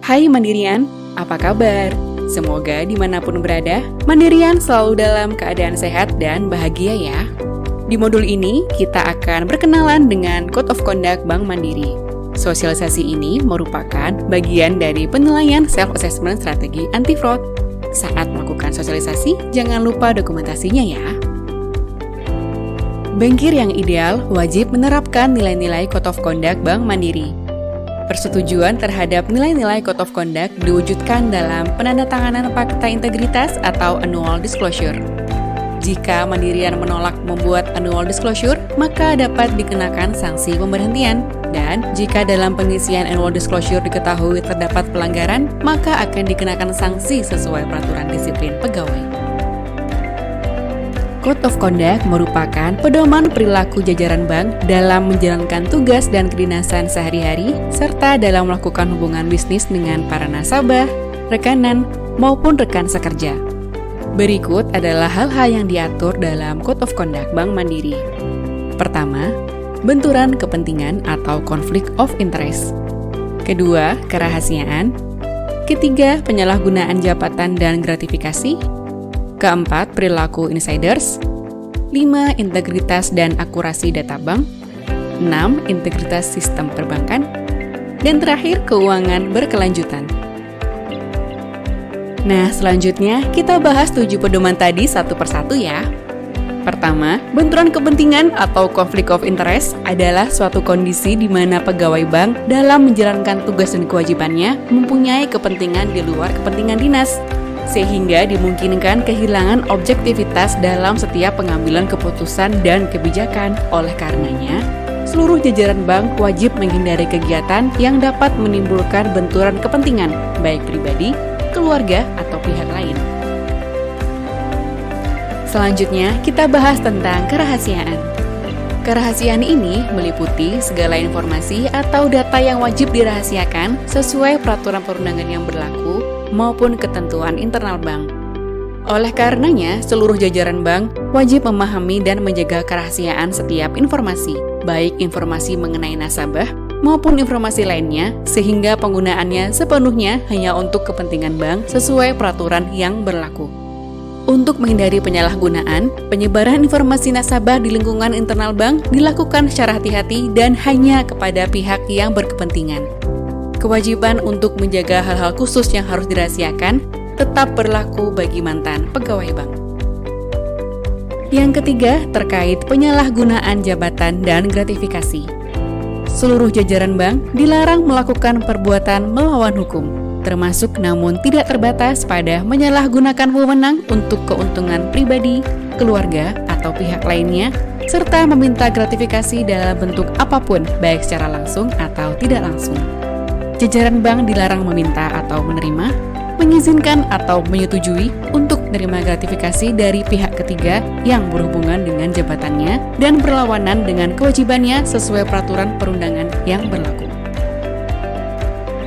Hai Mandirian, apa kabar? Semoga dimanapun berada, Mandirian selalu dalam keadaan sehat dan bahagia ya. Di modul ini, kita akan berkenalan dengan Code of Conduct Bank Mandiri. Sosialisasi ini merupakan bagian dari penilaian self-assessment strategi anti-fraud. Saat melakukan sosialisasi, jangan lupa dokumentasinya ya. Bankir yang ideal wajib menerapkan nilai-nilai Code of Conduct Bank Mandiri. Persetujuan terhadap nilai-nilai Code of Conduct diwujudkan dalam penandatanganan Fakta Integritas atau Annual Disclosure. Jika Mandirian menolak membuat Annual Disclosure, maka dapat dikenakan sanksi pemberhentian. Dan jika dalam pengisian Annual Disclosure diketahui terdapat pelanggaran, maka akan dikenakan sanksi sesuai peraturan disiplin pegawai. Code of Conduct merupakan pedoman perilaku jajaran bank dalam menjalankan tugas dan kedinasan sehari-hari, serta dalam melakukan hubungan bisnis dengan para nasabah, rekanan, maupun rekan sekerja. Berikut adalah hal-hal yang diatur dalam Code of Conduct Bank Mandiri. Pertama, benturan kepentingan atau conflict of interest. Kedua, kerahasiaan. Ketiga, penyalahgunaan jabatan dan gratifikasi. Keempat, perilaku insiders. 5. Integritas dan akurasi data bank. 6. Integritas sistem perbankan. Dan terakhir, keuangan berkelanjutan. Nah, selanjutnya kita bahas 7 pedoman tadi satu persatu ya. Pertama, benturan kepentingan atau conflict of interest adalah suatu kondisi di mana pegawai bank dalam menjalankan tugas dan kewajibannya mempunyai kepentingan di luar kepentingan dinas, sehingga dimungkinkan kehilangan objektivitas dalam setiap pengambilan keputusan dan kebijakan. Oleh karenanya, seluruh jajaran bank wajib menghindari kegiatan yang dapat menimbulkan benturan kepentingan, baik pribadi, keluarga, atau pihak lain. Selanjutnya, kita bahas tentang kerahasiaan. Kerahasiaan ini meliputi segala informasi atau data yang wajib dirahasiakan sesuai peraturan perundangan yang berlaku maupun ketentuan internal bank. Oleh karenanya, seluruh jajaran bank wajib memahami dan menjaga kerahasiaan setiap informasi, baik informasi mengenai nasabah maupun informasi lainnya, sehingga penggunaannya sepenuhnya hanya untuk kepentingan bank sesuai peraturan yang berlaku. Untuk menghindari penyalahgunaan, penyebaran informasi nasabah di lingkungan internal bank dilakukan secara hati-hati dan hanya kepada pihak yang berkepentingan. Kewajiban untuk menjaga hal-hal khusus yang harus dirahasiakan tetap berlaku bagi mantan pegawai bank. Yang ketiga, terkait penyalahgunaan jabatan dan gratifikasi. Seluruh jajaran bank dilarang melakukan perbuatan melawan hukum, termasuk namun tidak terbatas pada menyalahgunakan wewenang untuk keuntungan pribadi, keluarga, atau pihak lainnya, serta meminta gratifikasi dalam bentuk apapun, baik secara langsung atau tidak langsung. Jajaran bank dilarang meminta atau menerima, mengizinkan atau menyetujui untuk menerima gratifikasi dari pihak ketiga yang berhubungan dengan jabatannya dan berlawanan dengan kewajibannya sesuai peraturan perundangan yang berlaku.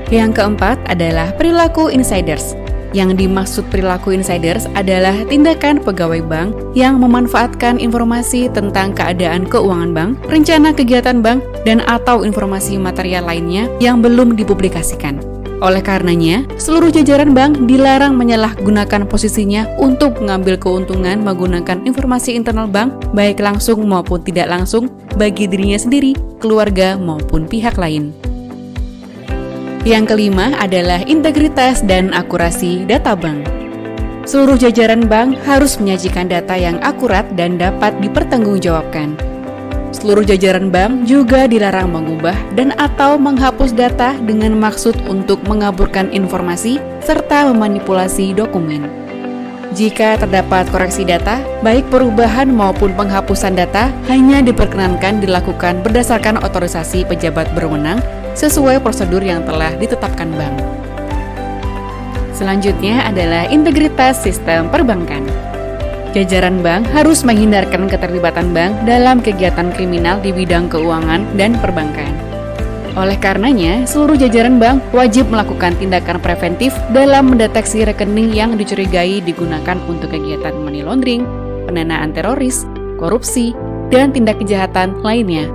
Yang keempat adalah perilaku insiders. Yang dimaksud perilaku insiders adalah tindakan pegawai bank yang memanfaatkan informasi tentang keadaan keuangan bank, rencana kegiatan bank, dan atau informasi material lainnya yang belum dipublikasikan. Oleh karenanya, seluruh jajaran bank dilarang menyalahgunakan posisinya untuk mengambil keuntungan menggunakan informasi internal bank, baik langsung maupun tidak langsung, bagi dirinya sendiri, keluarga, maupun pihak lain. Yang kelima adalah integritas dan akurasi data bank. Seluruh jajaran bank harus menyajikan data yang akurat dan dapat dipertanggungjawabkan. Seluruh jajaran bank juga dilarang mengubah dan atau menghapus data dengan maksud untuk mengaburkan informasi serta memanipulasi dokumen. Jika terdapat koreksi data, baik perubahan maupun penghapusan data hanya diperkenankan dilakukan berdasarkan otorisasi pejabat berwenang sesuai prosedur yang telah ditetapkan bank. Selanjutnya adalah integritas sistem perbankan. Jajaran bank harus menghindarkan keterlibatan bank dalam kegiatan kriminal di bidang keuangan dan perbankan. Oleh karenanya, seluruh jajaran bank wajib melakukan tindakan preventif dalam mendeteksi rekening yang dicurigai digunakan untuk kegiatan money laundering, pendanaan teroris, korupsi, dan tindak kejahatan lainnya.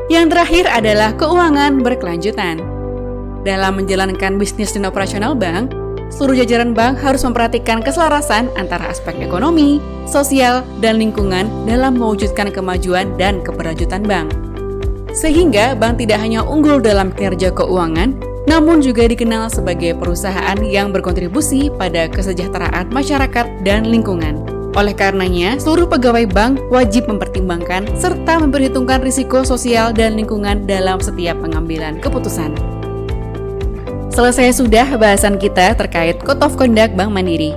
Yang terakhir adalah keuangan berkelanjutan. Dalam menjalankan bisnis dan operasional bank, seluruh jajaran bank harus memperhatikan keselarasan antara aspek ekonomi, sosial, dan lingkungan dalam mewujudkan kemajuan dan keberlanjutan bank. Sehingga bank tidak hanya unggul dalam kinerja keuangan, namun juga dikenal sebagai perusahaan yang berkontribusi pada kesejahteraan masyarakat dan lingkungan. Oleh karenanya, seluruh pegawai bank wajib mempertimbangkan serta memperhitungkan risiko sosial dan lingkungan dalam setiap pengambilan keputusan. Selesai sudah bahasan kita terkait Code of Conduct Bank Mandiri.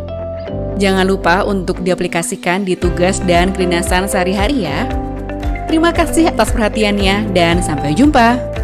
Jangan lupa untuk diaplikasikan di tugas dan kedinasan sehari-hari ya. Terima kasih atas perhatiannya dan sampai jumpa.